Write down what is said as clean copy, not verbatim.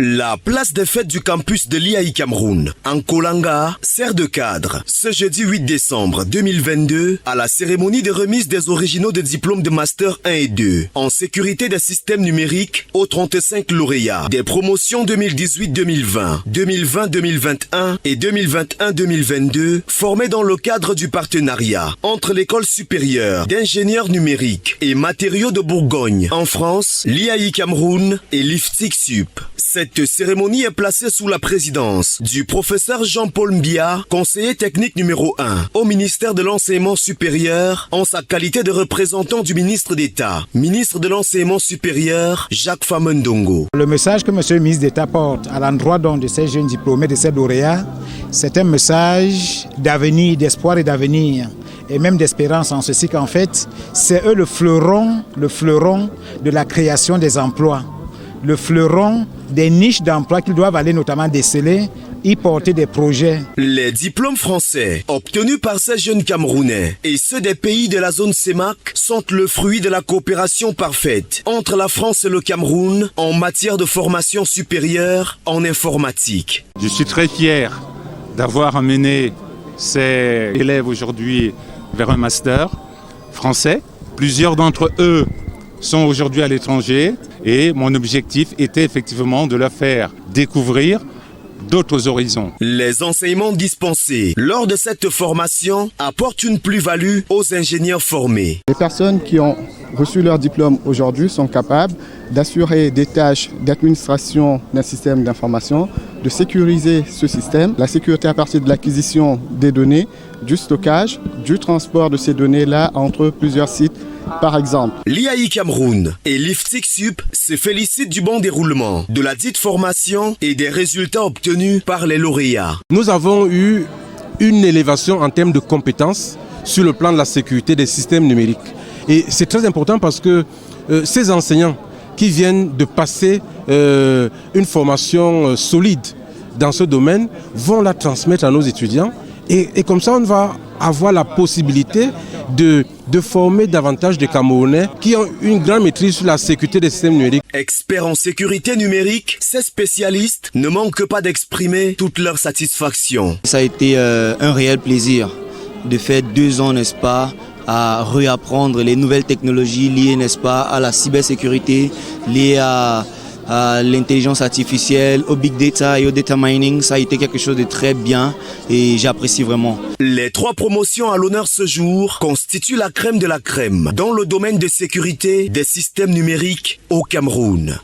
La place des fêtes du campus de l'IAI Cameroun, en Kolanga, sert de cadre. Ce jeudi 8 décembre 2022, à la cérémonie de remise des originaux de diplômes de Master 1 et 2, en sécurité des systèmes numériques aux 35 lauréats des promotions 2018-2020, 2020-2021 et 2021-2022, formés dans le cadre du partenariat entre l'École supérieure d'ingénieurs numériques et matériaux de Bourgogne, en France, l'IAI Cameroun et l'IFTIC Sup. Cette cérémonie est placée sous la présidence du professeur Jean-Paul Mbia, conseiller technique numéro 1 au ministère de l'Enseignement supérieur, en sa qualité de représentant du ministre d'État, ministre de l'Enseignement supérieur, Jacques Famendongo. Le message que M. le ministre d'État porte à l'endroit de ces jeunes diplômés, de ces lauréats, c'est un message d'avenir, d'espoir et d'avenir, et même d'espérance, en ceci qu'en fait, c'est eux le fleuron de la création des emplois, le fleuron des niches d'emploi qu'ils doivent aller notamment déceler, y porter des projets. Les diplômes français obtenus par ces jeunes Camerounais et ceux des pays de la zone CEMAC sont le fruit de la coopération parfaite entre la France et le Cameroun en matière de formation supérieure en informatique. Je suis très fier d'avoir amené ces élèves aujourd'hui vers un master français. Plusieurs d'entre eux sont aujourd'hui à l'étranger et mon objectif était effectivement de leur faire découvrir d'autres horizons. Les enseignements dispensés lors de cette formation apportent une plus-value aux ingénieurs formés. Les personnes qui ont reçu leur diplôme aujourd'hui sont capables d'assurer des tâches d'administration d'un système d'information, de sécuriser ce système, la sécurité à partir de l'acquisition des données, du stockage, du transport de ces données-là entre plusieurs sites. Par exemple, l'IAI Cameroun et l'IFTIC Sup se félicitent du bon déroulement de la dite formation et des résultats obtenus par les lauréats. Nous avons eu une élévation en termes de compétences sur le plan de la sécurité des systèmes numériques. Et c'est très important parce que ces enseignants qui viennent de passer une formation solide dans ce domaine vont la transmettre à nos étudiants. Et comme ça, on va avoir la possibilité de former davantage de Camerounais qui ont une grande maîtrise sur la sécurité des systèmes numériques. Experts en sécurité numérique, ces spécialistes ne manquent pas d'exprimer toute leur satisfaction. Ça a été un réel plaisir de faire 2 ans, n'est-ce pas, à réapprendre les nouvelles technologies liées, n'est-ce pas, à la cybersécurité, liées à l'intelligence artificielle, au big data et au data mining. Ça a été quelque chose de très bien et j'apprécie vraiment. Les 3 promotions à l'honneur ce jour constituent la crème de la crème dans le domaine de sécurité des systèmes numériques au Cameroun.